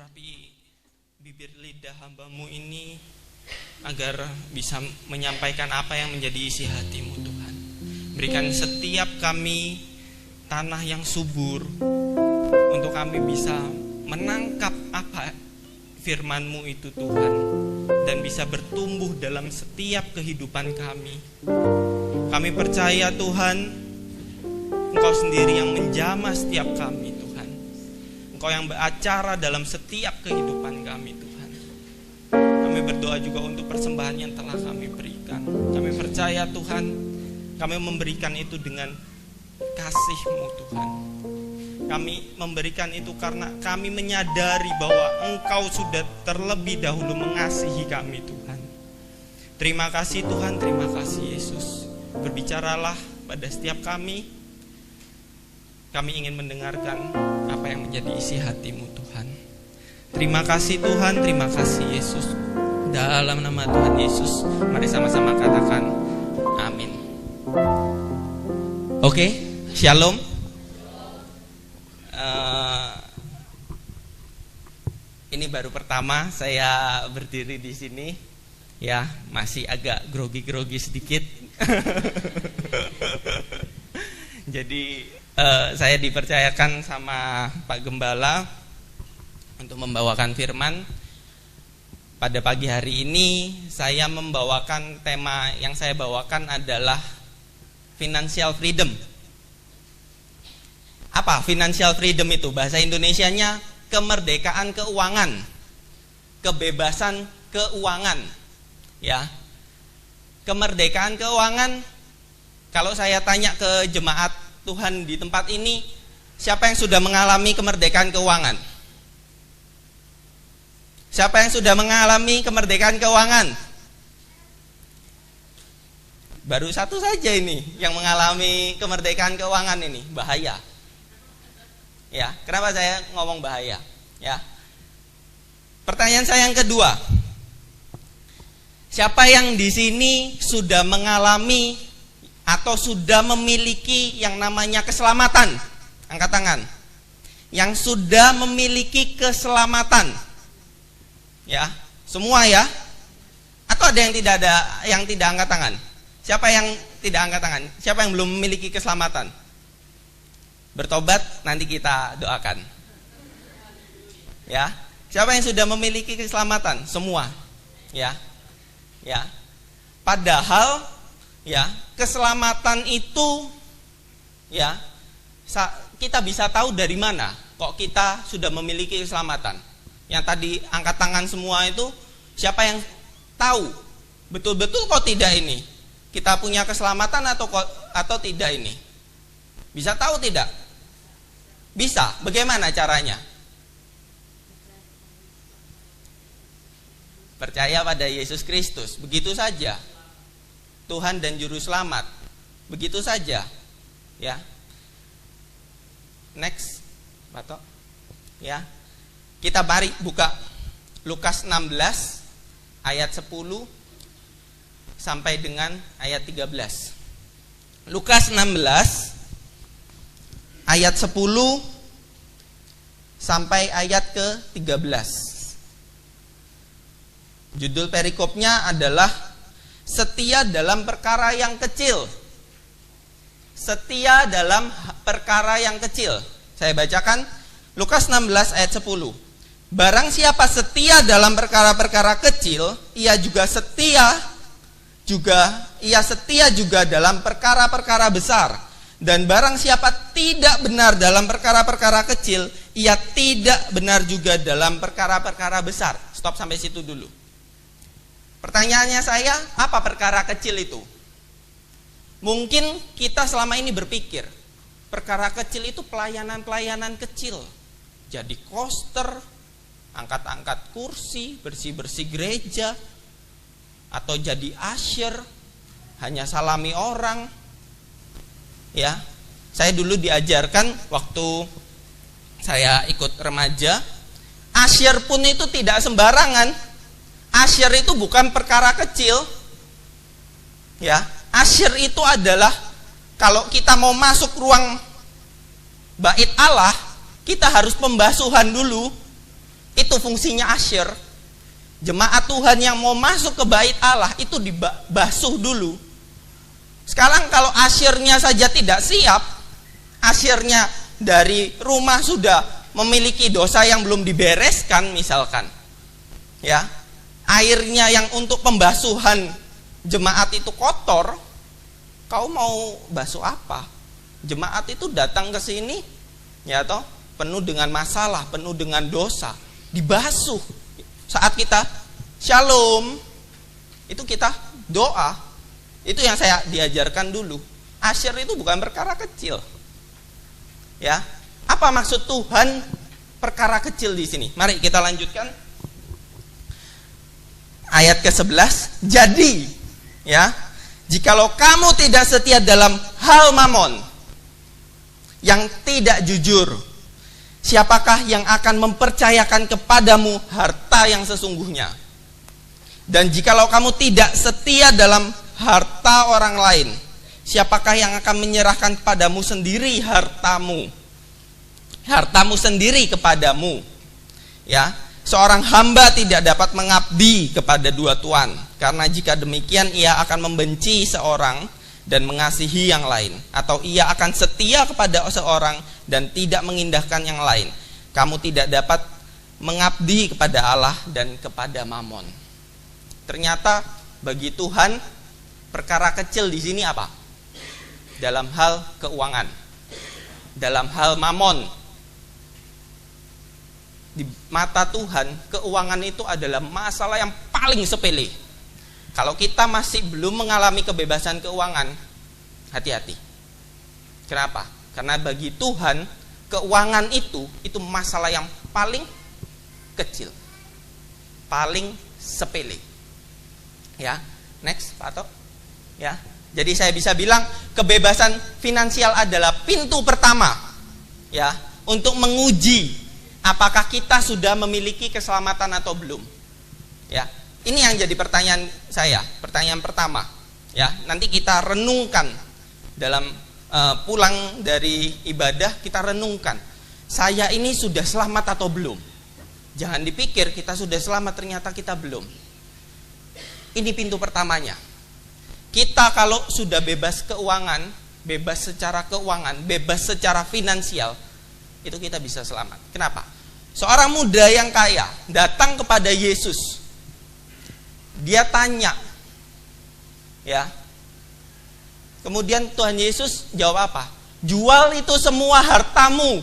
Urapi bibir lidah hamba-Mu ini agar bisa menyampaikan apa yang menjadi isi hati-Mu, Tuhan. Berikan setiap kami tanah yang subur untuk kami bisa menangkap apa firman-Mu itu, Tuhan, dan bisa bertumbuh dalam setiap kehidupan kami. Kami percaya, Tuhan, Engkau sendiri yang menjamah setiap kami, Tuhan. Engkau yang beracara dalam setiap kehidupan kami, Tuhan. Kami berdoa juga untuk persembahan yang telah kami berikan. Kami percaya, Tuhan, kami memberikan itu dengan kasih-Mu, Tuhan. Kami memberikan itu karena kami menyadari bahwa Engkau sudah terlebih dahulu mengasihi kami, Tuhan. Terima kasih, Tuhan, terima kasih, Yesus. Berbicaralah pada setiap kami. Kami ingin mendengarkan apa yang menjadi isi hati-Mu, Tuhan. Terima kasih, Tuhan, terima kasih, Yesus. Dalam nama Tuhan Yesus, mari sama-sama katakan amin. Oke, shalom. Ini baru pertama saya berdiri di sini, ya, masih agak grogi-grogi sedikit. Jadi saya dipercayakan sama Pak Gembala untuk membawakan firman. Pada pagi hari ini saya membawakan tema yang saya bawakan adalah financial freedom. Apa financial freedom itu? Bahasa Indonesianya kemerdekaan keuangan, kebebasan keuangan. Ya, kemerdekaan keuangan. Kalau saya tanya ke jemaat Tuhan di tempat ini, siapa yang sudah mengalami kemerdekaan keuangan? Siapa yang sudah mengalami kemerdekaan keuangan? Baru satu saja ini yang mengalami kemerdekaan keuangan ini. Bahaya. Ya, kenapa saya ngomong bahaya? Ya. Pertanyaan saya yang kedua. Siapa yang di sini sudah mengalami atau sudah memiliki yang namanya keselamatan? Angkat tangan. Yang sudah memiliki keselamatan. Ya, semua ya? Atau ada yang tidak angkat tangan? Siapa yang tidak angkat tangan? Siapa yang belum memiliki keselamatan? Bertobat, nanti kita doakan. Ya. Siapa yang sudah memiliki keselamatan? Semua. Ya. Ya. Padahal ya, keselamatan itu ya, kita bisa tahu dari mana kok kita sudah memiliki keselamatan. Yang tadi angkat tangan semua itu, siapa yang tahu betul-betul kok tidak ini kita punya keselamatan atau tidak ini? Bisa tahu tidak? Bisa. Bagaimana caranya? Percaya pada Yesus Kristus. Begitu saja. Tuhan dan Juru Selamat. Begitu saja. Ya. Next, Batok. Ya. Kita mari buka Lukas 16 ayat 10 sampai dengan ayat 13. Lukas 16 ayat 10 sampai ayat ke-13. Judul perikopnya adalah setia dalam perkara yang kecil. Setia dalam perkara yang kecil. Saya bacakan Lukas 16 ayat 10. Barang siapa setia dalam perkara-perkara kecil, ia setia juga dalam perkara-perkara besar. Dan barang siapa tidak benar dalam perkara-perkara kecil, ia tidak benar juga dalam perkara-perkara besar. Stop sampai situ dulu. Pertanyaannya saya, apa perkara kecil itu? Mungkin kita selama ini berpikir, perkara kecil itu pelayanan-pelayanan kecil. Jadi koster, angkat-angkat kursi, bersih-bersih gereja, atau jadi usher, hanya salami orang. Ya, saya dulu diajarkan waktu saya ikut remaja, usher pun itu tidak sembarangan. Usher itu bukan perkara kecil. Ya, usher itu adalah kalau kita mau masuk ruang bait Allah, kita harus pembasuhan dulu. Itu fungsinya asyir. Jemaat Tuhan yang mau masuk ke bait Allah itu dibasuh dulu. Sekarang kalau asyirnya saja tidak siap, asyirnya dari rumah sudah memiliki dosa yang belum dibereskan misalkan, ya, airnya yang untuk pembasuhan jemaat itu kotor, kau mau basuh apa? Jemaat itu datang ke sini, ya toh, penuh dengan masalah, penuh dengan dosa, dibasuh. Saat kita shalom, itu kita doa. Itu yang saya diajarkan dulu. Asyir itu bukan perkara kecil. Ya, apa maksud Tuhan perkara kecil di sini? Mari kita lanjutkan. Ayat ke-11. Jadi, ya, jikalau kamu tidak setia dalam hal mamon, yang tidak jujur, siapakah yang akan mempercayakan kepadamu harta yang sesungguhnya? Dan jikalau kamu tidak setia dalam harta orang lain, siapakah yang akan menyerahkan kepadamu sendiri hartamu? Hartamu sendiri kepadamu. Ya, seorang hamba tidak dapat mengabdi kepada dua tuan, karena jika demikian ia akan membenci seorang dan mengasihi yang lain, atau ia akan setia kepada seorang dan tidak mengindahkan yang lain. Kamu tidak dapat mengabdi kepada Allah dan kepada mamon. Ternyata bagi Tuhan perkara kecil di sini apa? Dalam hal keuangan, dalam hal mamon. Di mata Tuhan, keuangan itu adalah masalah yang paling sepele. Kalau kita masih belum mengalami kebebasan keuangan, hati-hati. Kenapa? Karena bagi Tuhan, keuangan itu masalah yang paling kecil, paling sepele. Ya, next, Pak Ato. Ya, jadi saya bisa bilang kebebasan finansial adalah pintu pertama, ya, untuk menguji apakah kita sudah memiliki keselamatan atau belum. Ya, ini yang jadi pertanyaan saya, pertanyaan pertama. Ya, nanti kita renungkan dalam pulang dari ibadah, kita renungkan, saya ini sudah selamat atau belum? Jangan dipikir kita sudah selamat, ternyata kita belum. Ini pintu pertamanya. Kita kalau sudah bebas keuangan, bebas secara keuangan, bebas secara finansial, itu kita bisa selamat. Kenapa? Seorang muda yang kaya datang kepada Yesus. Dia tanya, ya. Kemudian Tuhan Yesus jawab apa? Jual itu semua hartamu,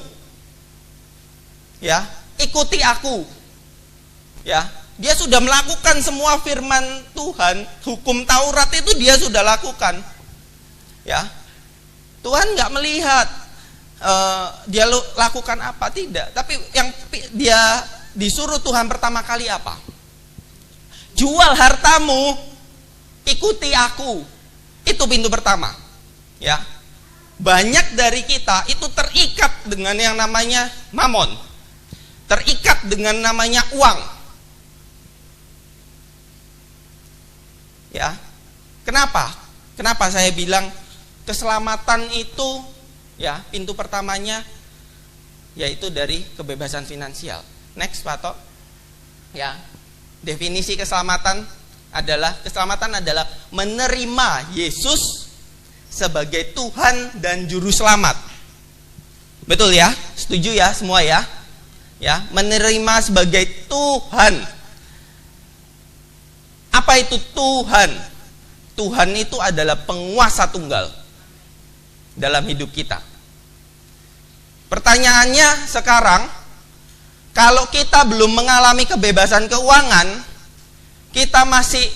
ya, ikuti aku. Ya, dia sudah melakukan semua firman Tuhan, hukum Taurat itu dia sudah lakukan. Ya, Tuhan nggak melihat dia lakukan apa, tidak. Tapi yang dia disuruh Tuhan pertama kali apa? Jual hartamu, ikuti aku. Itu pintu pertama. Ya, banyak dari kita itu terikat dengan yang namanya mamon, terikat dengan namanya uang. Ya, kenapa? Kenapa saya bilang keselamatan itu, ya, pintu pertamanya yaitu dari kebebasan finansial. Next, Pak Tok. Ya, definisi keselamatan adalah menerima Yesus sebagai Tuhan dan juru selamat. Betul ya? Setuju ya semua ya? Ya, menerima sebagai Tuhan. Apa itu Tuhan? Tuhan itu adalah penguasa tunggal dalam hidup kita. Pertanyaannya sekarang, kalau kita belum mengalami kebebasan keuangan, kita masih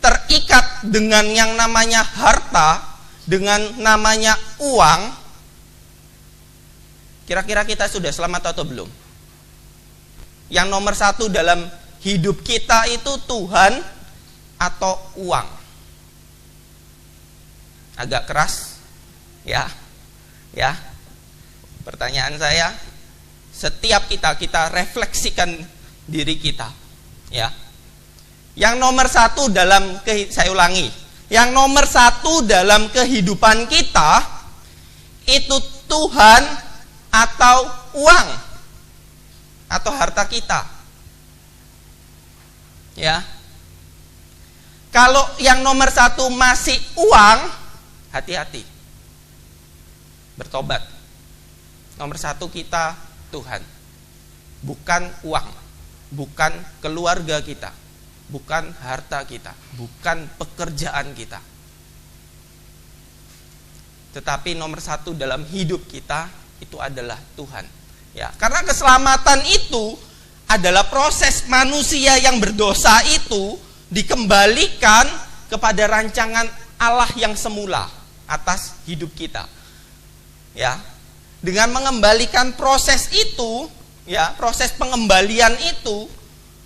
terikat dengan yang namanya harta, dengan namanya uang, kira-kira kita sudah selamat atau belum? Yang nomor satu dalam hidup kita itu Tuhan atau uang? Agak keras, ya. Pertanyaan saya, setiap kita refleksikan diri kita, ya. Yang nomor satu dalam, saya ulangi, yang nomor satu dalam kehidupan kita itu Tuhan atau uang? atau harta kita. Ya. Kalau yang nomor satu masih uang, hati-hati. Bertobat. Nomor satu kita Tuhan. Bukan uang. Bukan keluarga kita. Bukan harta kita. Bukan pekerjaan kita. Tetapi nomor satu dalam hidup kita itu adalah Tuhan. Ya, karena keselamatan itu adalah proses manusia yang berdosa itu dikembalikan kepada rancangan Allah yang semula atas hidup kita. Ya. Dengan mengembalikan proses itu, ya, proses pengembalian itu,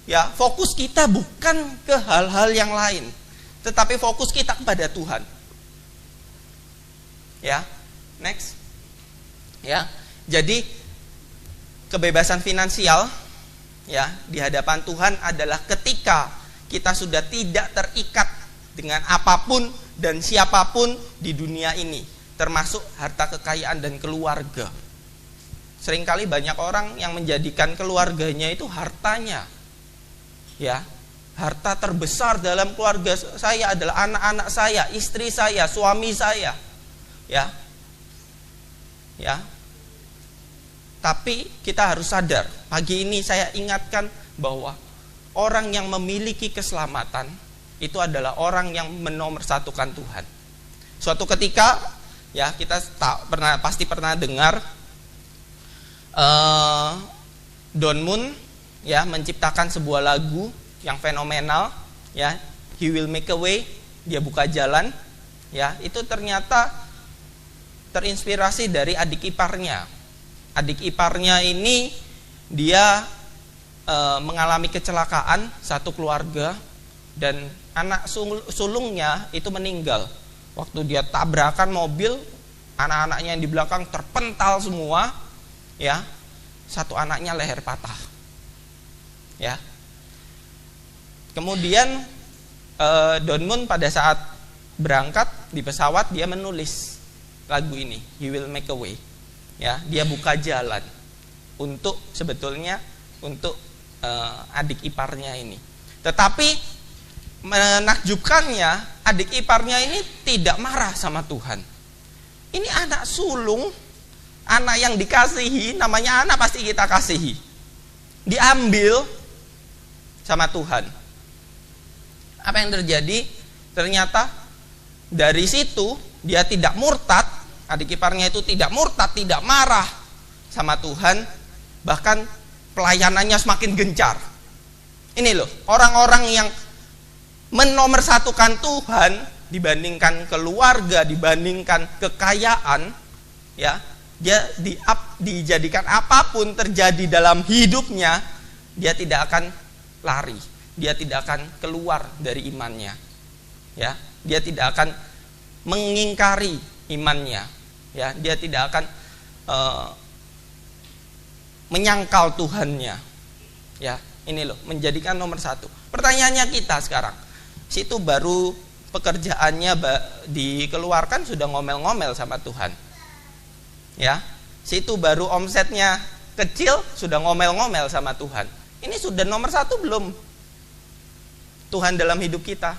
ya, fokus kita bukan ke hal-hal yang lain, tetapi fokus kita kepada Tuhan. Ya. Next. Ya. Jadi kebebasan finansial, ya, di hadapan Tuhan adalah ketika kita sudah tidak terikat dengan apapun dan siapapun di dunia ini, termasuk harta kekayaan dan keluarga. Seringkali banyak orang yang menjadikan keluarganya itu hartanya. Ya, harta terbesar dalam keluarga saya adalah anak-anak saya, istri saya, suami saya. Ya. Ya. Tapi kita harus sadar, pagi ini saya ingatkan bahwa orang yang memiliki keselamatan itu adalah orang yang menomorsatukan Tuhan. Suatu ketika, ya, kita pasti pernah dengar Don Moon, ya, menciptakan sebuah lagu yang fenomenal, ya, He Will Make a Way, dia buka jalan, ya, itu ternyata terinspirasi dari adik iparnya. Adik iparnya ini dia mengalami kecelakaan satu keluarga dan anak sulungnya itu meninggal. Waktu dia tabrakan mobil, anak-anaknya yang di belakang terpental semua, ya. Satu anaknya leher patah. Ya. Kemudian Don Moon pada saat berangkat di pesawat dia menulis lagu ini, He Will Make a Way. Ya, dia buka jalan untuk sebetulnya untuk adik iparnya ini. Tetapi menakjubkannya, adik iparnya ini tidak marah sama Tuhan. Ini anak sulung, anak yang dikasihi, namanya anak pasti kita kasihi. Diambil sama Tuhan. Apa yang terjadi? Ternyata dari situ dia tidak murtad. Adik iparnya itu tidak murtad, tidak marah sama Tuhan, bahkan pelayanannya semakin gencar. Ini loh, orang-orang yang menomorsatukan Tuhan dibandingkan keluarga, dibandingkan kekayaan, ya, dia dijadikan apapun terjadi dalam hidupnya, dia tidak akan lari, dia tidak akan keluar dari imannya. Ya, dia tidak akan mengingkari imannya. Ya, dia tidak akan menyangkal Tuhannya. Ya, ini loh, menjadikan nomor satu. Pertanyaannya kita sekarang, situ baru pekerjaannya dikeluarkan sudah ngomel-ngomel sama Tuhan. Ya, situ baru omsetnya kecil sudah ngomel-ngomel sama Tuhan. Ini sudah nomor satu belum Tuhan dalam hidup kita?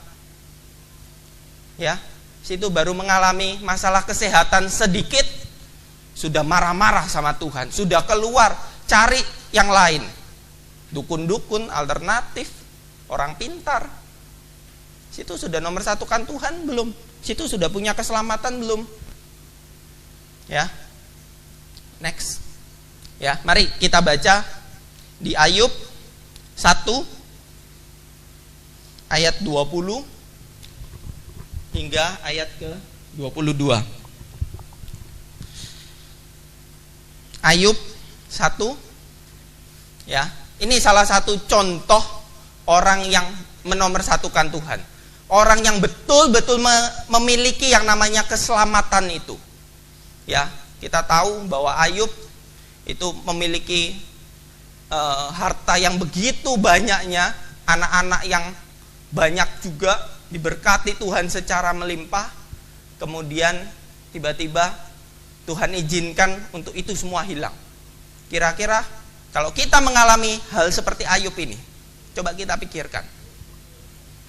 Ya, situ baru mengalami masalah kesehatan sedikit sudah marah-marah sama Tuhan, sudah keluar cari yang lain, dukun-dukun alternatif, orang pintar. Situ sudah nomor satukan Tuhan belum? Situ sudah punya keselamatan belum? Ya, next. Ya, mari kita baca di Ayub 1 ayat 20 hingga ayat ke-22. Ayub 1, ya, ini salah satu contoh orang yang menomorsatukan Tuhan. Orang yang betul-betul memiliki yang namanya keselamatan itu. Ya, kita tahu bahwa Ayub itu memiliki harta yang begitu banyaknya, anak-anak yang banyak juga, diberkati Tuhan secara melimpah. Kemudian tiba-tiba Tuhan izinkan untuk itu semua hilang. Kira-kira Kalau kita mengalami hal seperti Ayub ini, coba kita pikirkan.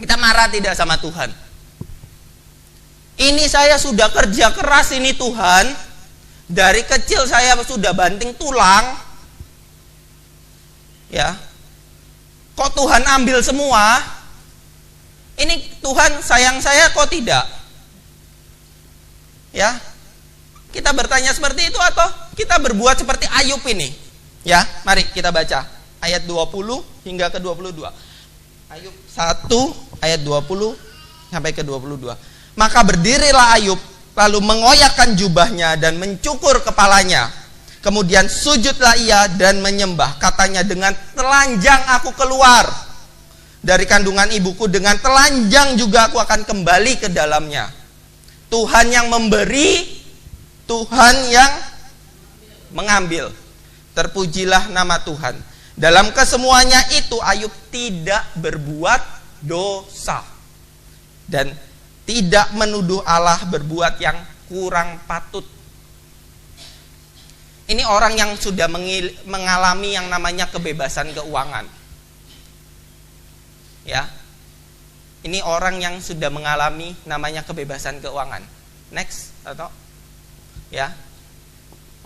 Kita marah tidak sama Tuhan? Ini saya sudah kerja keras ini Tuhan. Dari kecil saya sudah banting tulang. Ya. Kok Tuhan ambil semua? Ini Tuhan sayang saya kok tidak? Ya. Kita bertanya seperti itu atau kita berbuat seperti Ayub ini? Ya, mari kita baca ayat 20 hingga ke 22. Ayub 1 ayat 20 sampai ke 22. Maka berdirilah Ayub lalu mengoyakkan jubahnya dan mencukur kepalanya. Kemudian sujudlah ia dan menyembah. Katanya, dengan telanjang aku keluar dari kandungan ibuku, dengan telanjang juga aku akan kembali ke dalamnya. Tuhan yang memberi, Tuhan yang mengambil. Terpujilah nama Tuhan. Dalam kesemuanya itu Ayub tidak berbuat dosa dan tidak menuduh Allah berbuat yang kurang patut. Ini orang yang sudah mengalami yang namanya kebebasan keuangan. Ya. Ini orang yang sudah mengalami namanya kebebasan keuangan. Next, atau ya.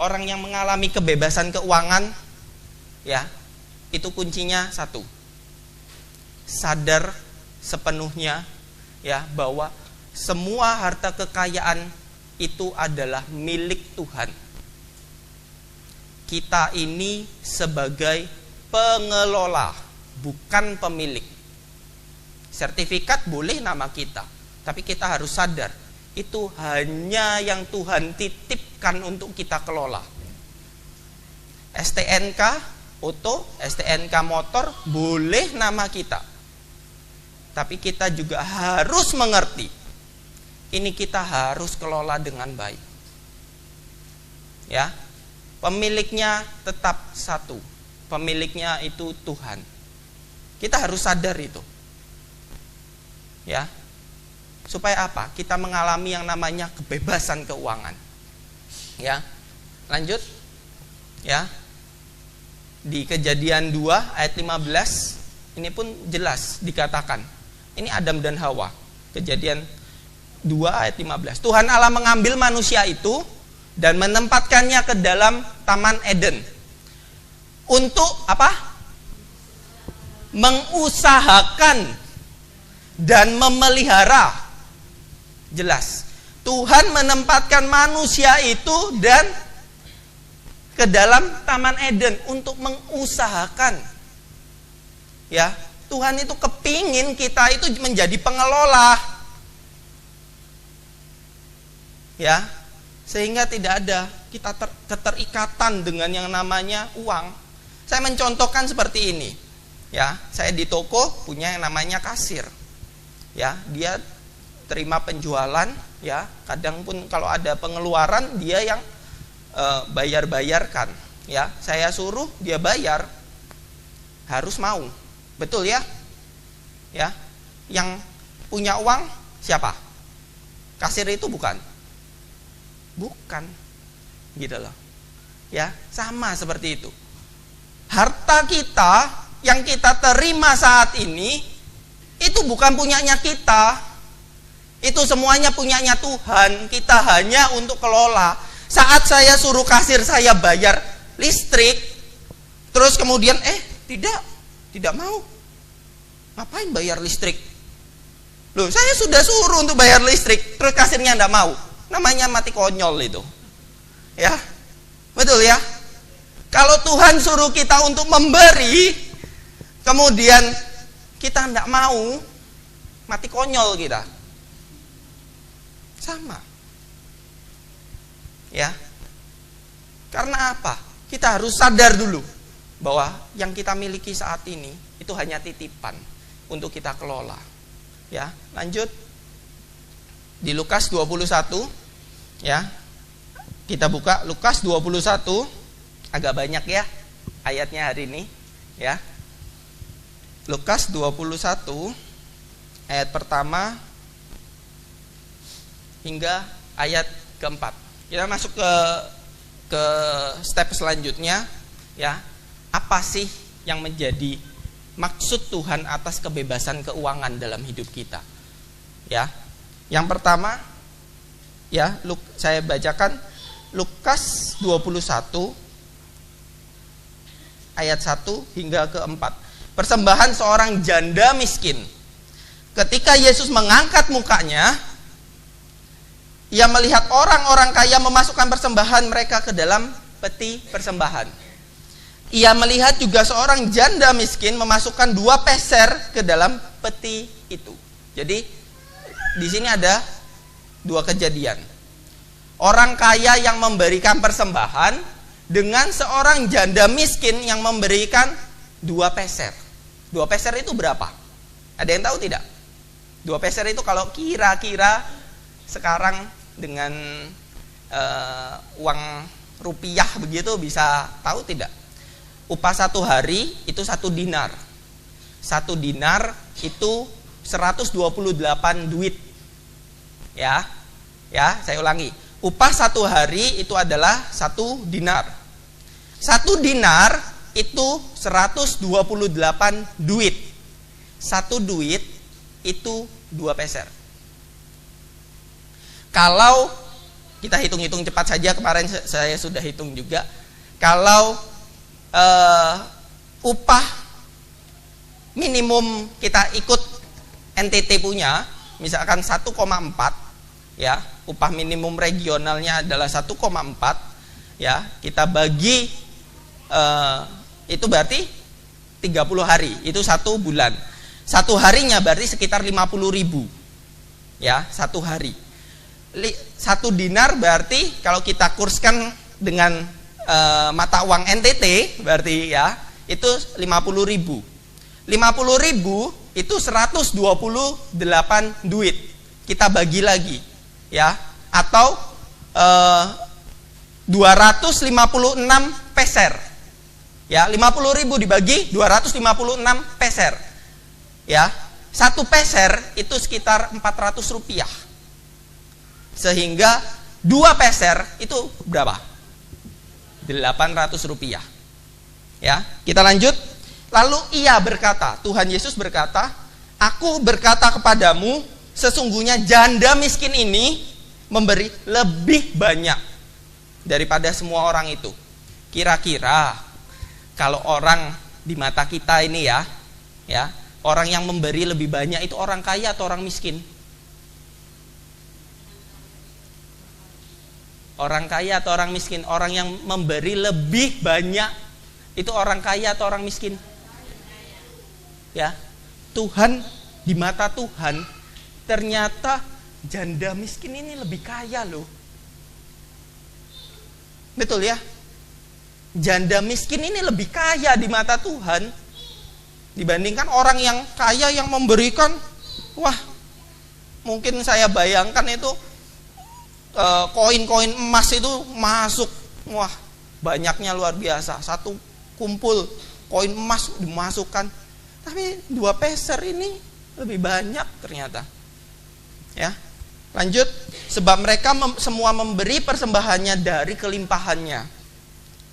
Orang yang mengalami kebebasan keuangan, ya, itu kuncinya satu. Sadar sepenuhnya, ya, bahwa semua harta kekayaan itu adalah milik Tuhan. Kita ini sebagai pengelola, bukan pemilik. Sertifikat boleh nama kita, tapi kita harus sadar itu hanya yang Tuhan titipkan untuk kita kelola. STNK auto, STNK motor boleh nama kita, tapi kita juga harus mengerti ini kita harus kelola dengan baik. Ya, pemiliknya tetap satu, pemiliknya itu Tuhan. Kita harus sadar itu. Ya. Supaya apa? Kita mengalami yang namanya kebebasan keuangan. Ya. Lanjut. Ya. Di Kejadian 2 ayat 15 ini pun jelas dikatakan. Ini Adam dan Hawa. Kejadian 2 ayat 15. Tuhan Allah mengambil manusia itu dan menempatkannya ke dalam Taman Eden. Untuk apa? Mengusahakan dan memelihara. Jelas. Tuhan menempatkan manusia itu dan ke dalam Taman Eden untuk mengusahakan. Ya, Tuhan itu kepingin kita itu menjadi pengelola. Ya, sehingga tidak ada kita keterikatan dengan yang namanya uang. Saya mencontohkan seperti ini. Ya, saya di toko punya yang namanya kasir. Ya, dia terima penjualan, ya, kadang pun kalau ada pengeluaran dia yang bayar-bayarkan, ya. Saya suruh dia bayar, harus mau. Betul ya? Ya. Yang punya uang siapa? Kasir itu bukan. Bukan. Gitu loh. Ya, sama seperti itu. Harta kita yang kita terima saat ini itu bukan punyanya kita. Itu semuanya punyanya Tuhan. Kita hanya untuk kelola. Saat saya suruh kasir saya bayar listrik, terus kemudian tidak mau. Ngapain bayar listrik? Loh, saya sudah suruh untuk bayar listrik, terus kasirnya enggak mau. Namanya mati konyol itu. Ya. Betul ya? Kalau Tuhan suruh kita untuk memberi, kemudian kita enggak mau, mati konyol kita. Sama. Ya. Karena apa? Kita harus sadar dulu bahwa yang kita miliki saat ini itu hanya titipan untuk kita kelola. Ya, lanjut. Di Lukas 21, ya. Kita buka Lukas 21, agak banyak ya ayatnya hari ini, ya. Lukas 21 ayat pertama hingga ayat keempat. Kita masuk ke step selanjutnya, ya. apa sih yang menjadi maksud Tuhan atas kebebasan keuangan dalam hidup kita? Ya. Yang pertama, ya, saya bacakan Lukas 21 ayat 1 hingga ke 4. Persembahan seorang janda miskin. Ketika Yesus mengangkat mukanya, ia melihat orang-orang kaya memasukkan persembahan mereka ke dalam peti persembahan. Ia melihat juga seorang janda miskin memasukkan 2 peser ke dalam peti itu. Jadi di sini ada 2 kejadian. Orang kaya yang memberikan persembahan dengan seorang janda miskin yang memberikan 2 peser. 2 peser itu berapa? Ada yang tahu tidak? 2 peser itu kalau kira-kira sekarang dengan uang rupiah begitu bisa tahu tidak? Upah 1 hari itu 1 dinar. 1 dinar itu 128 duit. Ya, saya ulangi. Upah 1 hari itu adalah 1 dinar. 1 dinar itu 128 duit. 1 duit itu 2 peser. Kalau kita hitung-hitung cepat saja, kemarin saya sudah hitung juga. Kalau upah minimum kita ikut NTT punya, misalkan 1,4, ya, upah minimum regionalnya adalah 1,4, ya, kita bagi itu berarti 30 hari, itu 1 bulan. 1 harinya berarti sekitar 50.000, ya, 1 hari. 1 dinar berarti kalau kita kurskan dengan mata uang NTT berarti, ya, itu 50.000. 50.000 itu 128 duit. Kita bagi lagi, ya, atau 256 peser. Ya, 50.000 dibagi 256 peser. Ya, 1 peser itu sekitar 400 rupiah. Sehingga 2 peser itu berapa? 800 rupiah. Ya, kita lanjut. Lalu ia berkata, Tuhan Yesus berkata, aku berkata kepadamu, sesungguhnya janda miskin ini memberi lebih banyak daripada semua orang itu. Kira-kira kalau orang di mata kita ini, ya, orang yang memberi lebih banyak itu orang kaya atau orang miskin? Orang kaya atau orang miskin? Orang yang memberi lebih banyak itu orang kaya atau orang miskin? Ya, Tuhan, di mata Tuhan ternyata janda miskin ini lebih kaya loh. Betul ya? Janda miskin ini lebih kaya di mata Tuhan dibandingkan orang yang kaya yang memberikan. Wah, mungkin saya bayangkan itu koin-koin emas itu masuk, wah, banyaknya luar biasa. 1 kumpul koin emas dimasukkan. Tapi 2 peser ini lebih banyak ternyata. Ya, lanjut. Sebab mereka semua memberi persembahannya dari kelimpahannya,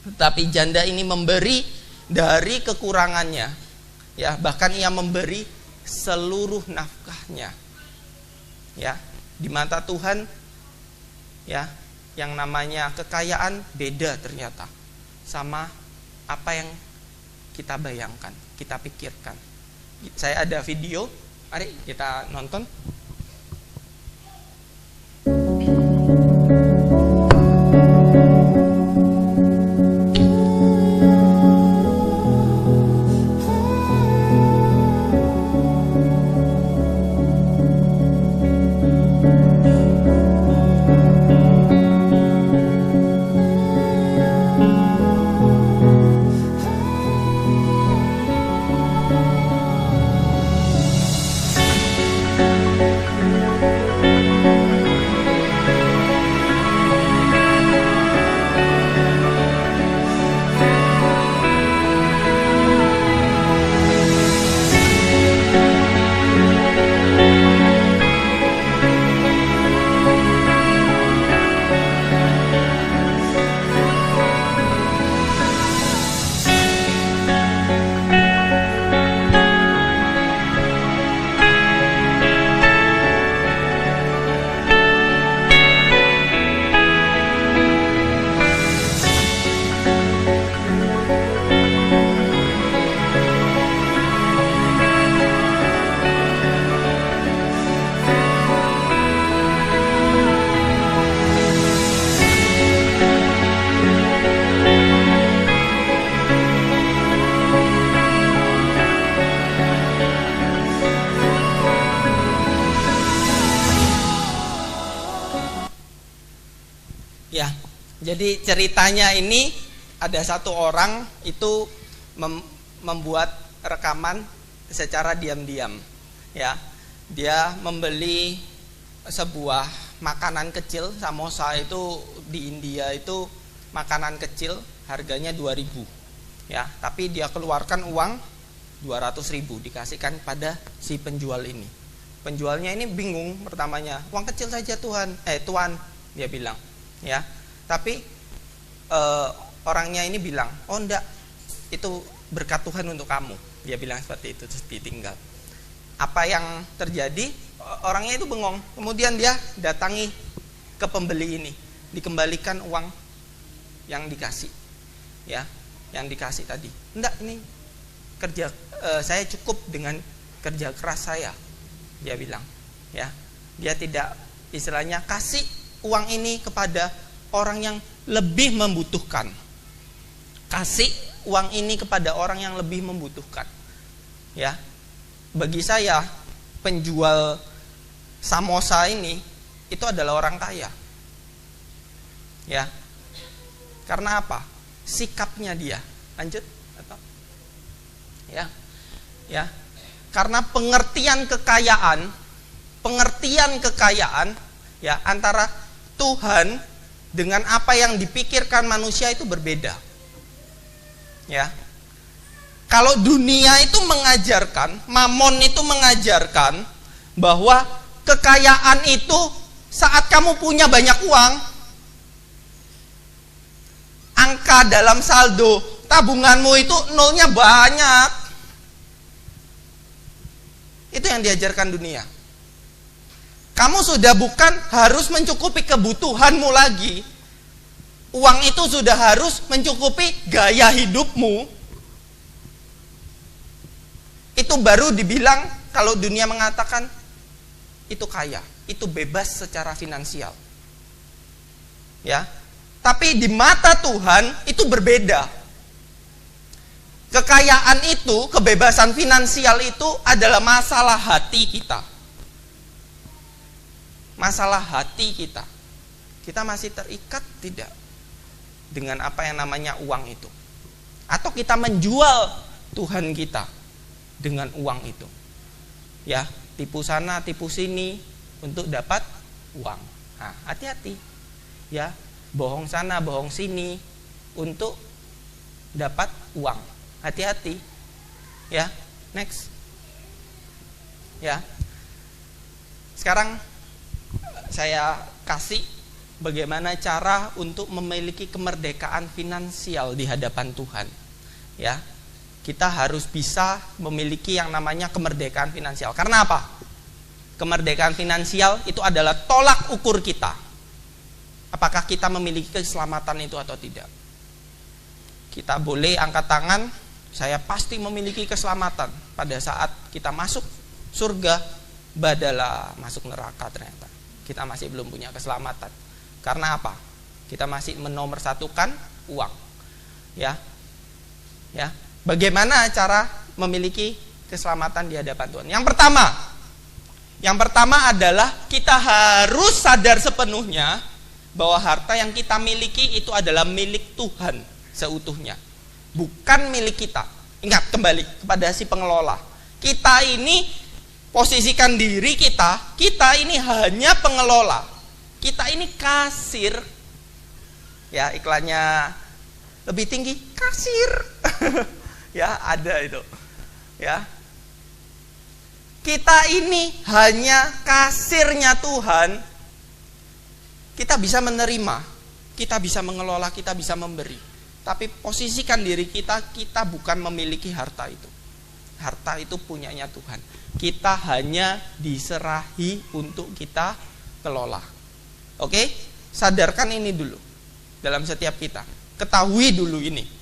tetapi janda ini memberi dari kekurangannya. Ya, bahkan ia memberi seluruh nafkahnya. Ya, di mata Tuhan, ya, yang namanya kekayaan beda ternyata sama apa yang kita bayangkan, kita pikirkan. Saya ada video, mari kita nonton. Jadi ceritanya ini ada satu orang itu membuat rekaman secara diam-diam, ya. Dia membeli sebuah makanan kecil, samosa itu di India itu makanan kecil, harganya 2.000, ya. Tapi dia keluarkan uang 200.000 dikasihkan pada si penjual ini. Penjualnya ini bingung pertamanya, uang kecil saja tuan, dia bilang, ya. Tapi orangnya ini bilang, oh enggak, itu berkat Tuhan untuk kamu. Dia bilang seperti itu, terus ditinggal. Apa yang terjadi? Orangnya itu bengong. Kemudian dia datangi ke pembeli ini, dikembalikan uang yang dikasih, ya, yang dikasih tadi. Enggak, ini kerja saya cukup dengan kerja keras saya, dia bilang, ya. Dia tidak, istilahnya, kasih uang ini kepada orang yang lebih membutuhkan. Kasih uang ini kepada orang yang lebih membutuhkan, ya. Bagi saya, penjual samosa ini itu adalah orang kaya, ya. Karena apa? Sikapnya dia. Lanjut atau ya, ya. Karena pengertian kekayaan, ya, antara Tuhan dengan apa yang dipikirkan manusia itu berbeda, ya. Kalau dunia itu mengajarkan, mamon itu mengajarkan bahwa kekayaan itu saat kamu punya banyak uang, angka dalam saldo tabunganmu itu nolnya banyak. Itu yang diajarkan dunia. Kamu sudah bukan harus mencukupi kebutuhanmu lagi. Uang itu sudah harus mencukupi gaya hidupmu. Itu baru dibilang, kalau dunia mengatakan itu kaya, itu bebas secara finansial, ya. Tapi di mata Tuhan itu berbeda. Kekayaan itu, kebebasan finansial itu adalah masalah hati kita. Masalah hati kita. Kita masih terikat tidak dengan apa yang namanya uang itu? Atau kita menjual Tuhan kita dengan uang itu, ya, tipu sana tipu sini untuk dapat uang. Nah, hati-hati, ya, bohong sana bohong sini untuk dapat uang. Hati-hati, ya. Next, ya. Sekarang saya kasih bagaimana cara untuk memiliki kemerdekaan finansial di hadapan Tuhan, ya. Kita harus bisa memiliki yang namanya kemerdekaan finansial. Karena apa? Kemerdekaan finansial itu adalah tolak ukur kita. Apakah kita memiliki keselamatan itu atau tidak? Kita boleh angkat tangan, saya pasti memiliki keselamatan. Pada saat kita masuk surga, badalah masuk neraka ternyata. Kita masih belum punya keselamatan. Karena apa? Kita masih menomorsatukan uang. Ya. Ya. Bagaimana cara memiliki keselamatan di hadapan Tuhan? Yang pertama adalah kita harus sadar sepenuhnya bahwa harta yang kita miliki itu adalah milik Tuhan seutuhnya, bukan milik kita. Ingat kembali kepada si pengelola. Kita ini posisikan diri kita ini hanya pengelola. Kita ini kasir. Ya, iklannya lebih tinggi, kasir. Ya, ada itu. Ya. Kita ini hanya kasirnya Tuhan. Kita bisa menerima, kita bisa mengelola, kita bisa memberi. Tapi posisikan diri kita bukan memiliki harta itu. Harta itu punyanya Tuhan. Kita hanya diserahi untuk kita kelola. Oke? Sadarkan ini dulu dalam setiap kita. Ketahui dulu ini.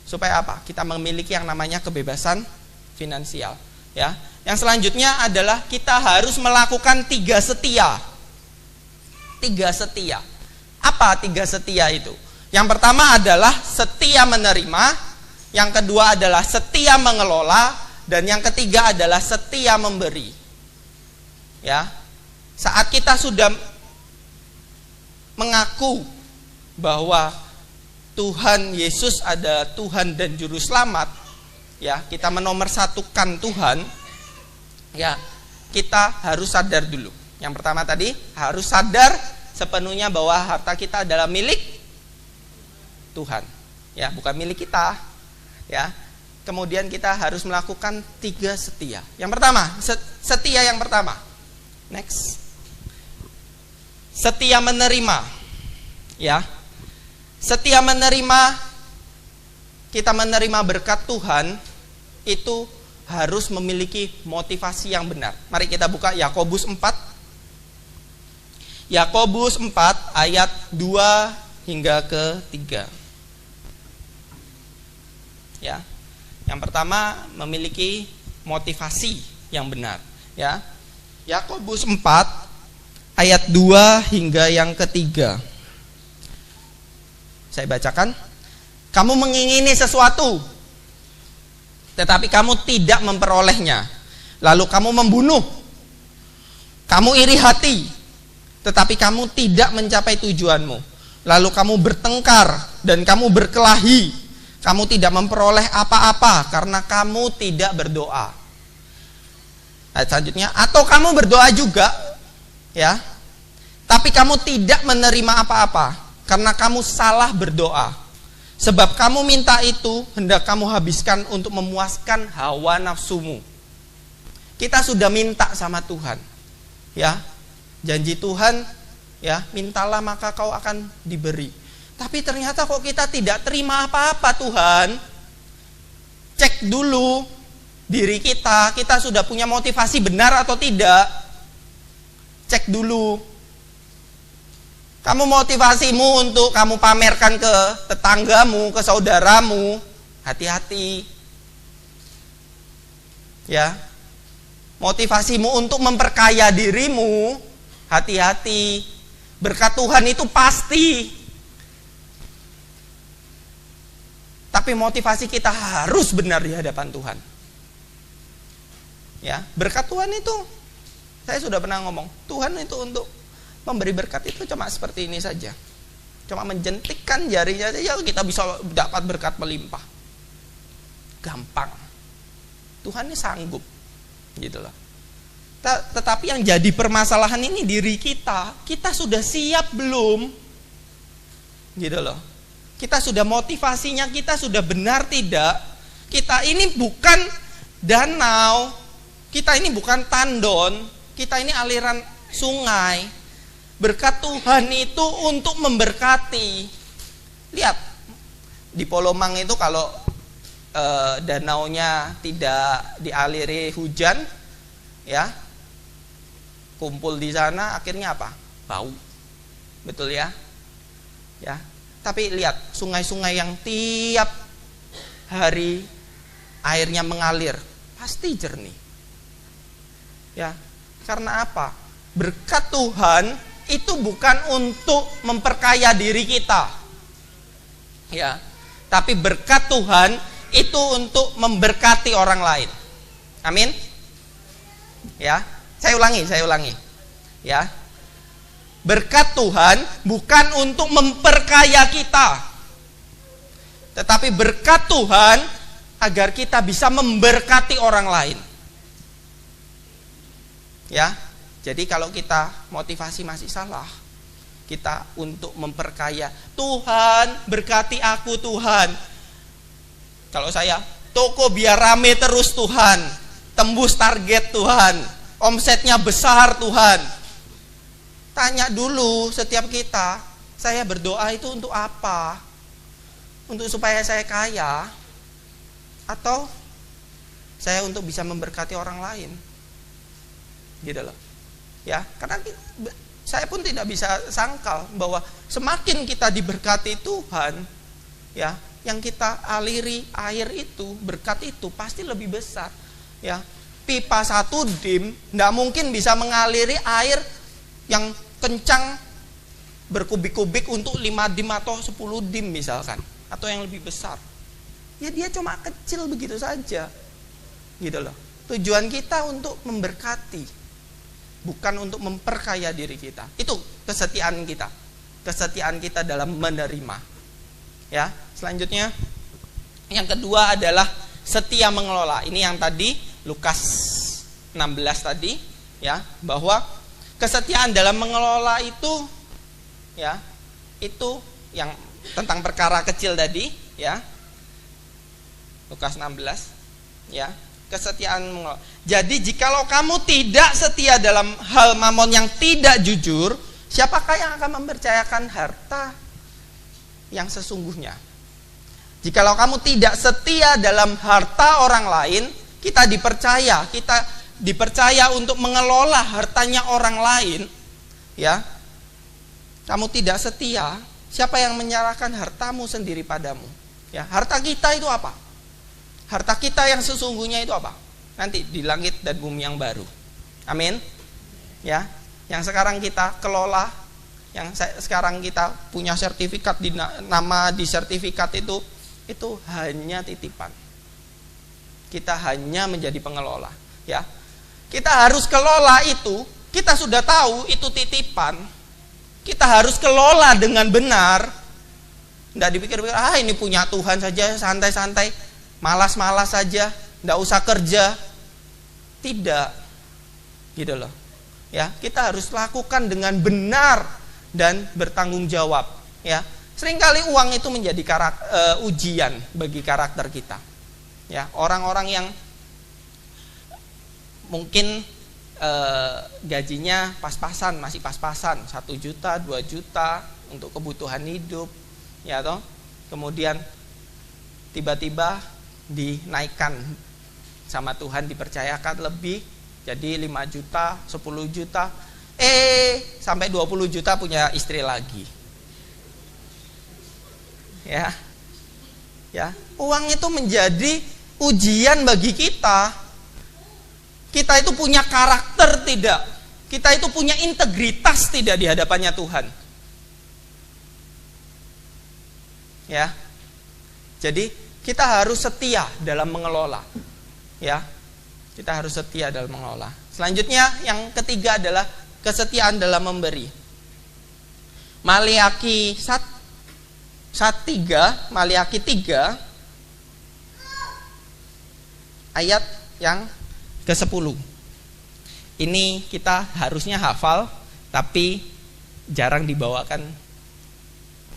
Supaya apa? Kita memiliki yang namanya kebebasan finansial, ya. Yang selanjutnya adalah kita harus melakukan 3 setia. 3 setia. Apa 3 setia itu? Yang pertama adalah setia menerima, yang kedua adalah setia mengelola, dan yang ketiga adalah setia memberi. Ya. Saat kita sudah mengaku bahwa Tuhan Yesus ada Tuhan dan Juru Selamat, ya, kita menomorsatukan Tuhan, ya, kita harus sadar dulu. Yang pertama tadi, harus sadar sepenuhnya bahwa harta kita adalah milik Tuhan, ya, bukan milik kita, ya. Kemudian kita harus melakukan 3 setia. Yang pertama, setia yang pertama. Next. Setia menerima, ya. Setia menerima, kita menerima berkat Tuhan itu harus memiliki motivasi yang benar. Mari kita buka Yakobus 4. Yakobus 4 ayat 2 hingga ke 3. Ya. Yang pertama, memiliki motivasi yang benar, ya. Yakobus 4 ayat 2 hingga yang ketiga. Saya bacakan. Kamu mengingini sesuatu, tetapi kamu tidak memperolehnya. Lalu kamu membunuh. Kamu iri hati, tetapi kamu tidak mencapai tujuanmu. Lalu kamu bertengkar dan kamu berkelahi. Kamu tidak memperoleh apa-apa karena kamu tidak berdoa. Ayat selanjutnya, atau kamu berdoa juga, ya, tapi kamu tidak menerima apa-apa karena kamu salah berdoa. Sebab kamu minta itu hendak kamu habiskan untuk memuaskan hawa nafsumu. Kita sudah minta sama Tuhan, ya, janji Tuhan, ya, mintalah maka kau akan diberi. Tapi ternyata kok kita tidak terima apa-apa Tuhan. Cek dulu diri kita sudah punya motivasi benar atau tidak. Cek dulu. Kamu motivasimu untuk kamu pamerkan ke tetanggamu, ke saudaramu, hati-hati. Ya. Motivasimu untuk memperkaya dirimu, hati-hati. Berkat Tuhan itu pasti. Tapi motivasi kita harus benar di hadapan Tuhan. Ya, berkat Tuhan itu, saya sudah pernah ngomong, Tuhan itu untuk memberi berkat itu cuma seperti ini saja. Cuma menjentikkan jarinya saja kita bisa dapat berkat melimpah. Gampang. Tuhan ini sanggup. Gitu loh. Tetapi yang jadi permasalahan ini diri kita sudah siap belum? Gitu loh. Kita sudah motivasinya, kita sudah benar tidak? Kita ini bukan danau, kita ini bukan tandon, kita ini aliran sungai. Berkat Tuhan itu untuk memberkati. Lihat, di Polomang itu kalau danaunya tidak dialiri hujan, ya, kumpul di sana akhirnya apa? Bau. Betul ya? Ya. Tapi lihat, sungai-sungai yang tiap hari airnya mengalir, pasti jernih. Ya, karena apa? Berkat Tuhan itu bukan untuk memperkaya diri kita. Ya, tapi berkat Tuhan itu untuk memberkati orang lain. Amin. Ya, saya ulangi. Ya. Berkat Tuhan bukan untuk memperkaya kita, tetapi berkat Tuhan agar kita bisa memberkati orang lain. Ya, jadi kalau kita motivasi masih salah, kita untuk memperkaya, Tuhan berkati aku Tuhan. Kalau saya, toko biar rame terus Tuhan, tembus target Tuhan, omsetnya besar Tuhan. Tanya dulu setiap kita, saya berdoa itu untuk apa? Untuk supaya saya kaya? Atau saya untuk bisa memberkati orang lain? Gitu loh. Ya, karena saya pun tidak bisa sangkal bahwa semakin kita diberkati Tuhan, ya, yang kita aliri air itu, berkat itu pasti lebih besar. Ya, pipa 1 dim tidak mungkin bisa mengaliri air yang kencang berkubik-kubik untuk 5 dim atau 10 dim misalkan, atau yang lebih besar. Ya dia cuma kecil begitu saja. Gitu loh. Tujuan kita untuk memberkati, bukan untuk memperkaya diri kita. Itu kesetiaan kita. kesetiaan kita dalam menerima. Ya, selanjutnya yang kedua adalah setia mengelola. Ini yang tadi Lukas 16 tadi, ya, bahwa kesetiaan dalam mengelola itu, ya, itu yang tentang perkara kecil tadi, ya. Lukas 16, ya, kesetiaan mengelola. Jadi jikalau kamu tidak setia dalam hal mamon yang tidak jujur, siapakah yang akan mempercayakan harta yang sesungguhnya? Jikalau kamu tidak setia dalam harta orang lain, kita dipercaya untuk mengelola hartanya orang lain, ya. Kamu tidak setia, siapa yang menyerahkan hartamu sendiri padamu? Ya, harta kita itu apa? Harta kita yang sesungguhnya itu apa? Nanti di langit dan bumi yang baru. Amin. Ya, yang sekarang kita kelola, yang sekarang kita punya sertifikat nama di sertifikat itu hanya titipan. Kita hanya menjadi pengelola, ya. Kita harus kelola itu, kita sudah tahu itu titipan. Kita harus kelola dengan benar. Tidak dipikir-pikir, ini punya Tuhan saja, santai-santai, malas-malas saja, tidak usah kerja. Tidak, gitu loh. Ya, kita harus lakukan dengan benar dan bertanggung jawab. Ya, seringkali uang itu menjadi ujian bagi karakter kita. Ya, orang-orang yang mungkin gajinya pas-pasan, masih pas-pasan, 1 juta, 2 juta untuk kebutuhan hidup, ya toh. Kemudian tiba-tiba dinaikkan sama Tuhan, dipercayakan lebih jadi 5 juta, 10 juta, sampai 20 juta punya istri lagi. Ya. Ya, uang itu menjadi ujian bagi kita. Kita itu punya karakter tidak? Kita itu punya integritas tidak di hadapannya Tuhan? Ya. Jadi kita harus setia dalam mengelola. Ya. Kita harus setia dalam mengelola. Selanjutnya yang ketiga adalah kesetiaan dalam memberi. Maliaki 3 ayat yang ke-10. Ini kita harusnya hafal, tapi jarang dibawakan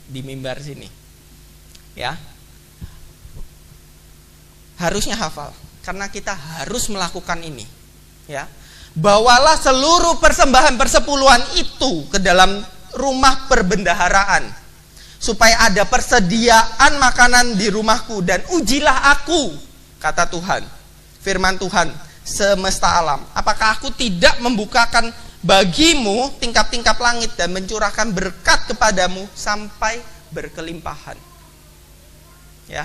di mimbar sini. Ya. Harusnya hafal, karena kita harus melakukan ini. Ya. Bawalah seluruh persembahan persepuluhan itu ke dalam rumah perbendaharaan, supaya ada persediaan makanan di rumahku, dan ujilah aku, kata Tuhan, firman Tuhan semesta alam, apakah aku tidak membukakan bagimu tingkap-tingkap langit dan mencurahkan berkat kepadamu sampai berkelimpahan. Ya.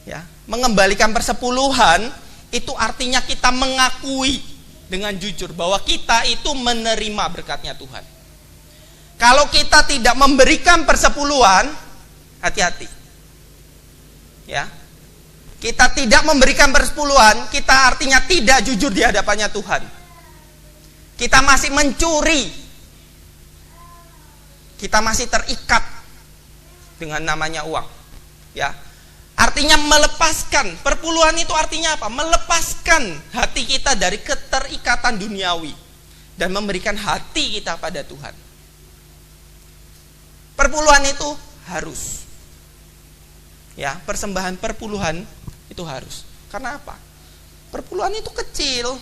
Ya, mengembalikan persepuluhan itu artinya kita mengakui dengan jujur bahwa kita itu menerima berkatnya Tuhan. Kalau kita tidak memberikan persepuluhan, hati-hati. Ya. Kita tidak memberikan persepuluhan, kita artinya tidak jujur di hadapannya Tuhan. Kita masih mencuri. Kita masih terikat dengan namanya uang. Ya. Artinya melepaskan. Perpuluhan itu artinya apa? Melepaskan hati kita dari keterikatan duniawi dan memberikan hati kita pada Tuhan. Perpuluhan itu harus. Ya, persembahan perpuluhan itu harus. Karena apa? Perpuluhan itu kecil.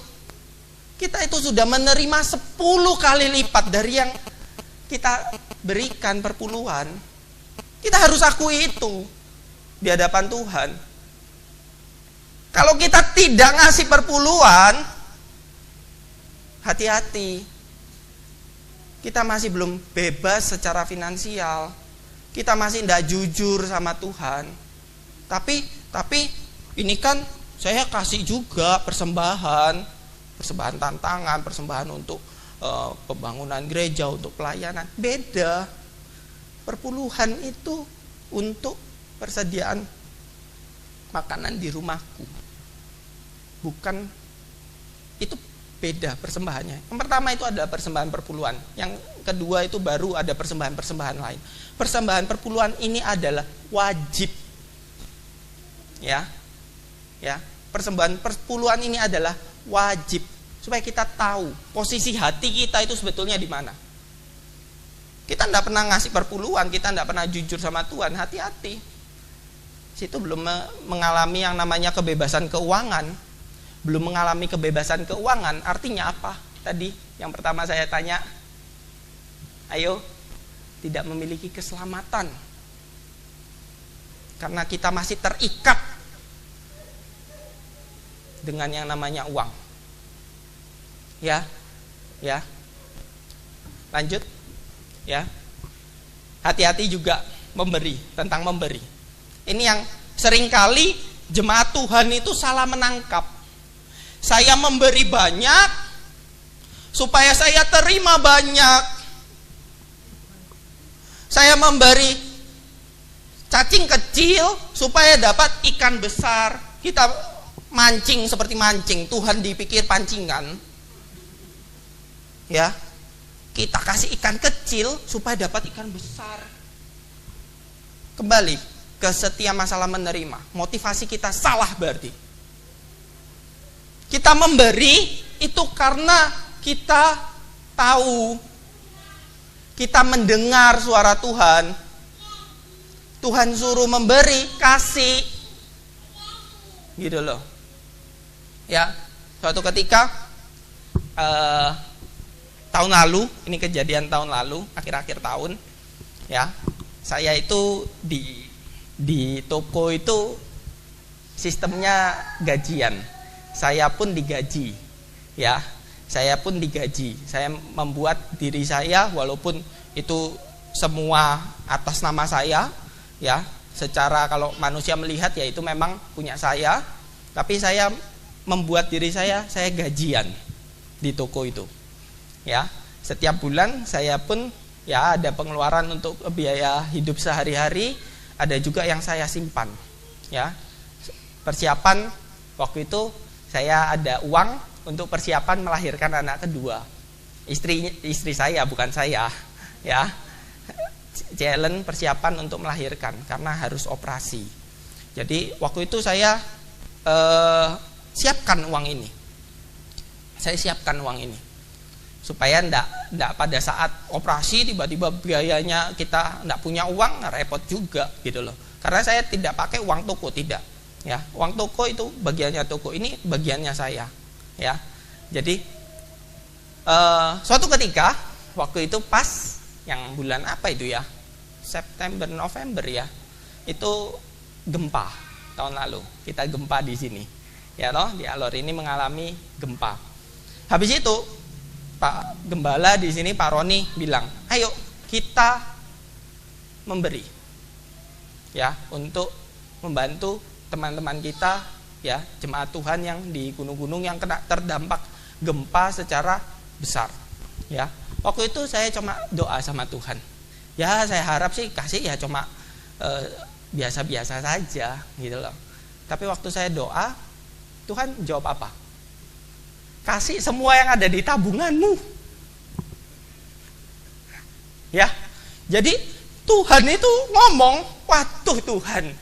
Kita itu sudah menerima 10 kali lipat dari yang kita berikan perpuluhan. Kita harus akui itu di hadapan Tuhan. Kalau kita tidak ngasih perpuluhan, hati-hati. Kita masih belum bebas secara finansial. Kita masih tidak jujur sama Tuhan. Tapi ini kan saya kasih juga persembahan tantangan, persembahan untuk pembangunan gereja, untuk pelayanan. Beda. Perpuluhan itu untuk persediaan makanan di rumahku. Bukan, itu beda persembahannya. Yang pertama itu adalah persembahan perpuluhan. Yang kedua itu baru ada persembahan-persembahan lain. Persembahan perpuluhan ini adalah wajib. Ya. Persembahan perpuluhan ini adalah wajib supaya kita tahu posisi hati kita itu sebetulnya di mana. Kita tidak pernah ngasih perpuluhan, kita tidak pernah jujur sama Tuhan, hati-hati. Situ belum mengalami yang namanya kebebasan keuangan. Belum mengalami kebebasan keuangan, artinya apa? Tadi yang pertama saya tanya, ayo, tidak memiliki keselamatan. Karena kita masih terikat dengan yang namanya uang. Ya. Lanjut. Ya. Hati-hati juga tentang memberi. Ini yang seringkali jemaat Tuhan itu salah menangkap. Saya memberi banyak supaya saya terima banyak. Saya memberi cacing kecil supaya dapat ikan besar. Kita mancing seperti mancing, Tuhan dipikir pancingan. Ya. Kita kasih ikan kecil supaya dapat ikan besar. Kembali ke setiap masalah menerima. Motivasi kita salah berarti. Kita memberi itu karena kita tahu, kita mendengar suara Tuhan. Tuhan suruh memberi, kasih. Gitu loh. Ya, suatu ketika tahun lalu, ini kejadian tahun lalu, akhir-akhir tahun, ya. Saya itu di toko itu sistemnya gajian. Saya pun digaji, ya. Saya pun digaji. Saya membuat diri saya, walaupun itu semua atas nama saya, ya. Secara kalau manusia melihat ya itu memang punya saya, tapi saya membuat diri saya gajian di toko itu, ya. Setiap bulan saya pun ya ada pengeluaran untuk biaya hidup sehari-hari, ada juga yang saya simpan, ya. Persiapan waktu itu saya ada uang untuk persiapan melahirkan anak kedua. Istri saya, bukan saya, ya. Challenge persiapan untuk melahirkan karena harus operasi. Jadi waktu itu saya siapkan uang ini. Saya siapkan uang ini supaya ndak pada saat operasi tiba-tiba biayanya kita ndak punya uang, repot juga gitu loh. Karena saya tidak pakai uang toko, tidak. Ya, uang toko itu bagiannya toko, ini bagiannya saya, ya. Jadi suatu ketika waktu itu pas yang bulan apa itu ya, September November ya, itu gempa tahun lalu. Kita gempa di sini, ya toh, di Alor ini mengalami gempa. Habis itu Pak Gembala di sini, Pak Roni bilang, ayo kita memberi, ya, untuk membantu teman-teman kita, ya, jemaat Tuhan yang di gunung-gunung yang kena terdampak gempa secara besar, ya. Waktu itu saya cuma doa sama Tuhan, ya, saya harap sih kasih ya cuma biasa-biasa saja gitu loh. Tapi waktu saya doa, Tuhan jawab apa? Kasih semua yang ada di tabunganmu, ya. Jadi Tuhan itu ngomong, waduh Tuhan,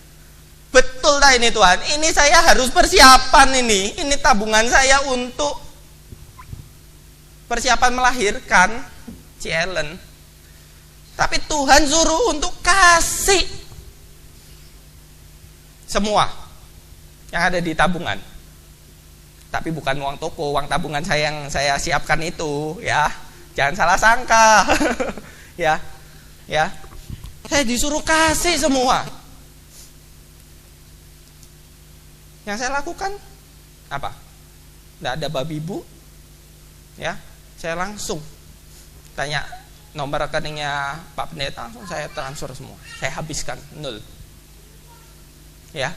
betul dah ini Tuhan, ini saya harus persiapan ini tabungan saya untuk persiapan melahirkan Ellen. Tapi Tuhan suruh untuk kasih semua yang ada di tabungan. Tapi bukan uang toko, uang tabungan saya yang saya siapkan itu, ya. Jangan salah sangka. Ya. Saya disuruh kasih semua. Yang saya lakukan apa? Tidak ada babi bu, ya. Saya langsung tanya nomor rekeningnya Pak Pendeta, langsung saya transfer semua. Saya habiskan 0. Ya.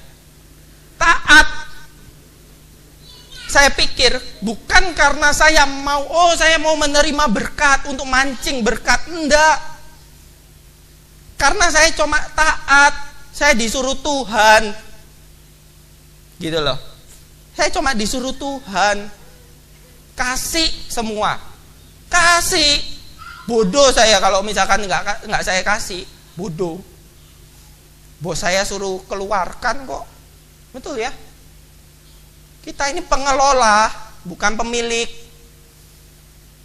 Taat. Saya pikir bukan karena saya mau menerima berkat untuk mancing berkat, enggak. Karena saya cuma taat, saya disuruh Tuhan. Gitu loh. Saya cuma disuruh Tuhan. kasih semua. Kasih. Bodoh saya kalau misalkan nggak saya kasih. Bodoh. Bos saya suruh keluarkan kok. Betul ya? Kita ini pengelola, bukan pemilik.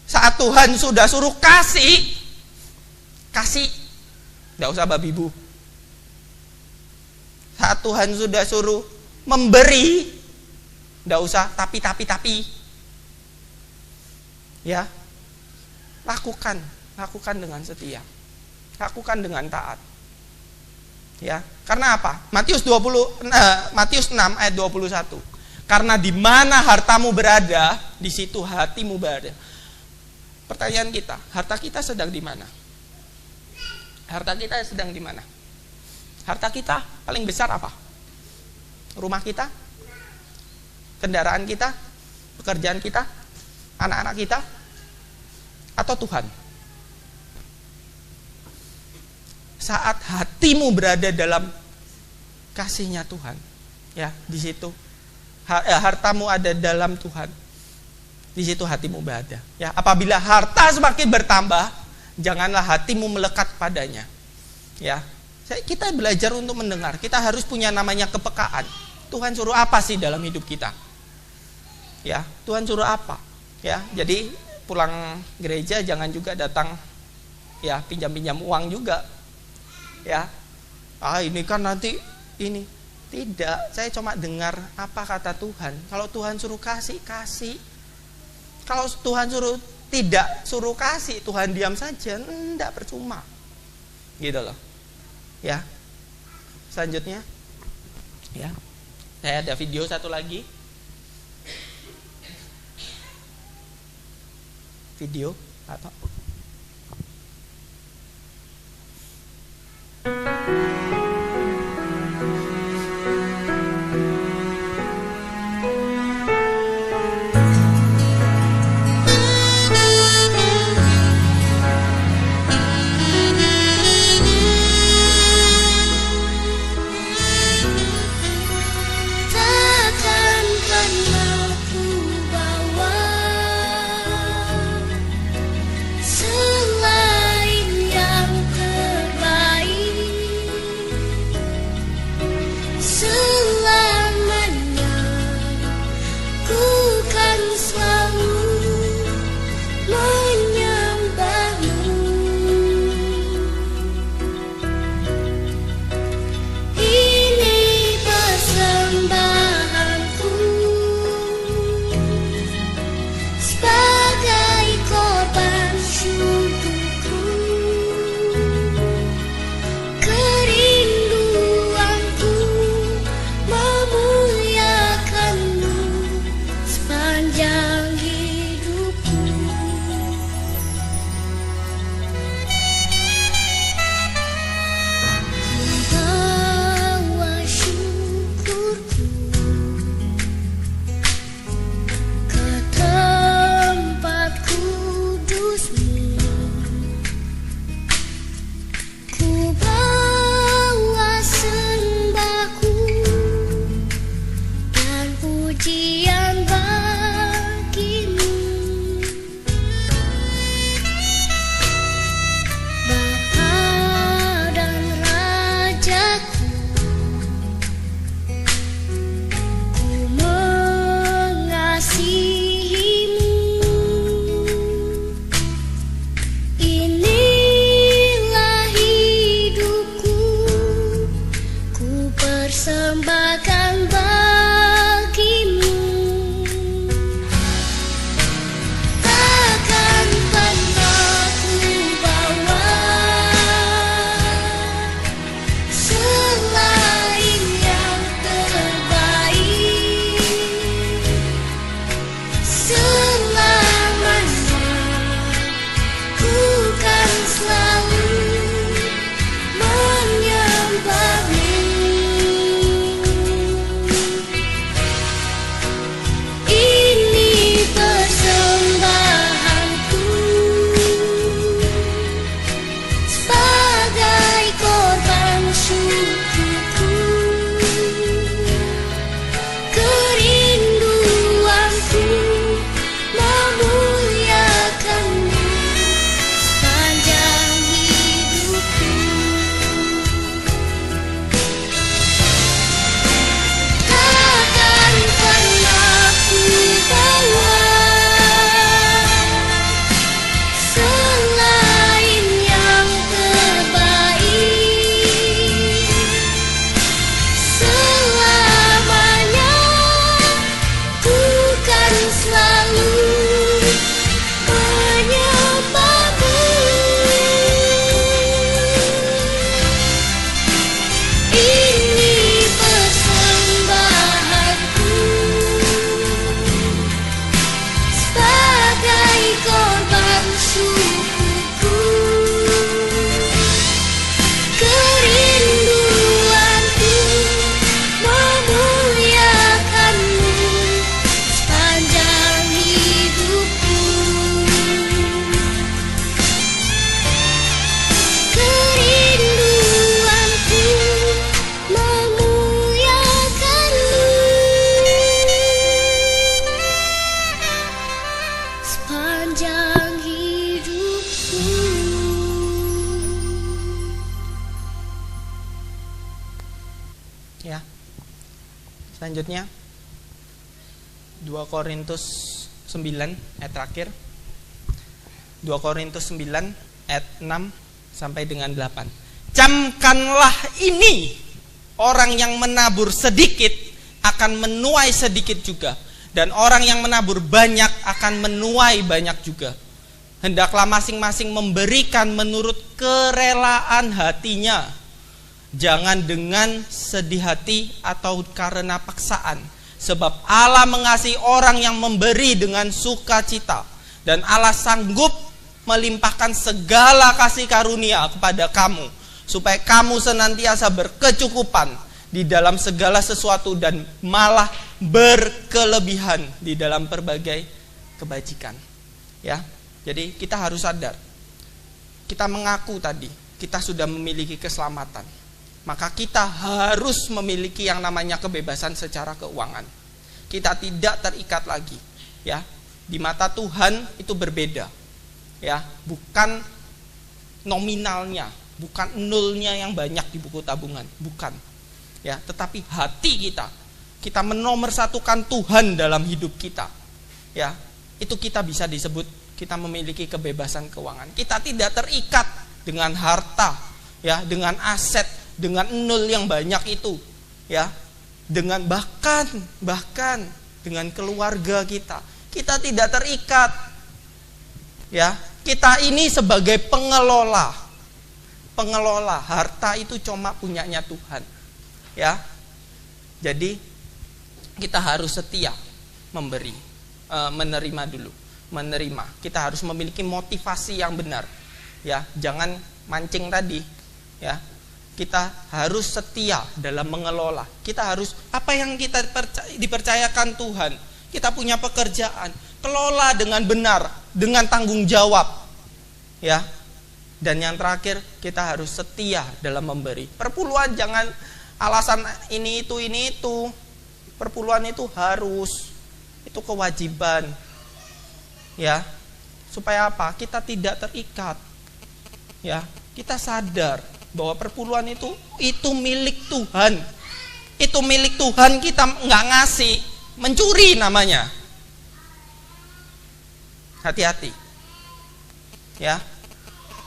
Saat Tuhan sudah suruh kasih, nggak usah babi bu. Saat Tuhan sudah suruh memberi, nggak usah tapi. Ya, lakukan dengan setia, lakukan dengan taat. Ya, karena apa? Matius 6 ayat 21. Karena di mana hartamu berada, di situ hatimu berada. Pertanyaan kita, harta kita sedang di mana? Harta kita sedang di mana? Harta kita paling besar apa? Rumah kita? Kendaraan kita? Pekerjaan kita? Anak-anak kita? Atau Tuhan? Saat hatimu berada dalam kasihnya Tuhan, ya, di situ hartamu ada dalam Tuhan. Di situ hatimu berada. Ya, apabila harta semakin bertambah, janganlah hatimu melekat padanya. Ya, kita belajar untuk mendengar. Kita harus punya namanya kepekaan. Tuhan suruh apa sih dalam hidup kita? Ya, Tuhan suruh apa? Ya, jadi pulang gereja jangan juga datang ya pinjam-pinjam uang juga. Ya, ini kan nanti ini. Tidak, saya cuma dengar apa kata Tuhan. Kalau Tuhan suruh kasih. Kalau Tuhan tidak suruh kasih, Tuhan diam saja, enggak, percuma. Gitu loh. Ya. Selanjutnya, ya. Saya ada video satu lagi. Video atau Semua Selanjutnya 2 Korintus 9 ayat terakhir. 2 Korintus 9 ayat 6 sampai dengan 8. Camkanlah ini, orang yang menabur sedikit akan menuai sedikit juga, dan orang yang menabur banyak akan menuai banyak juga. Hendaklah masing-masing memberikan menurut kerelaan hatinya, jangan dengan sedih hati atau karena paksaan. Sebab Allah mengasihi orang yang memberi dengan sukacita, dan Allah sanggup melimpahkan segala kasih karunia kepada kamu, supaya kamu senantiasa berkecukupan di dalam segala sesuatu dan malah berkelebihan di dalam berbagai kebajikan. Ya, jadi kita harus sadar. Kita mengaku tadi kita sudah memiliki keselamatan, maka kita harus memiliki yang namanya kebebasan secara keuangan. Kita tidak terikat lagi, ya. Di mata Tuhan itu berbeda, ya. Bukan nominalnya, bukan nolnya yang banyak di buku tabungan, bukan. Ya, tetapi hati kita menomorsatukan Tuhan dalam hidup kita. Ya, itu kita bisa disebut kita memiliki kebebasan keuangan. Kita tidak terikat dengan harta, ya, dengan aset, dengan nol yang banyak itu, ya, dengan bahkan dengan keluarga kita. Kita tidak terikat. Ya, kita ini sebagai pengelola harta itu cuma punyanya Tuhan. Ya. Jadi kita harus setia memberi, menerima. Kita harus memiliki motivasi yang benar. Ya, jangan mancing tadi, ya. Kita harus setia dalam mengelola. Kita harus apa yang kita dipercayakan Tuhan. Kita punya pekerjaan, kelola dengan benar, dengan tanggung jawab. Ya. Dan yang terakhir, kita harus setia dalam memberi. Perpuluhan jangan alasan ini itu. Perpuluhan itu harus, itu kewajiban. Ya. Supaya apa? Kita tidak terikat. Ya, kita sadar bahwa perpuluhan itu milik Tuhan. Itu milik Tuhan, kita nggak ngasih, mencuri namanya. Hati-hati. Ya.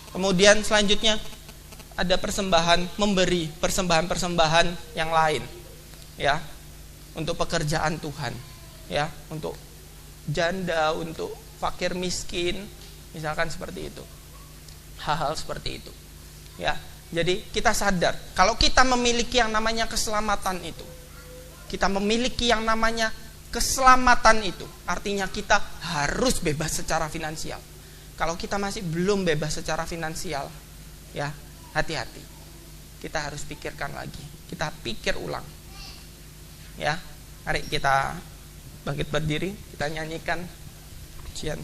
Kemudian selanjutnya ada persembahan, memberi persembahan yang lain, ya, untuk pekerjaan Tuhan, ya, untuk janda, untuk fakir miskin, misalkan seperti itu, hal-hal seperti itu, ya. Jadi kita sadar kalau kita memiliki yang namanya keselamatan itu, artinya kita harus bebas secara finansial. Kalau kita masih belum bebas secara finansial, ya, hati-hati. Kita harus pikirkan lagi. Kita pikir ulang. Ya, mari kita bangkit berdiri, kita nyanyikan pujian.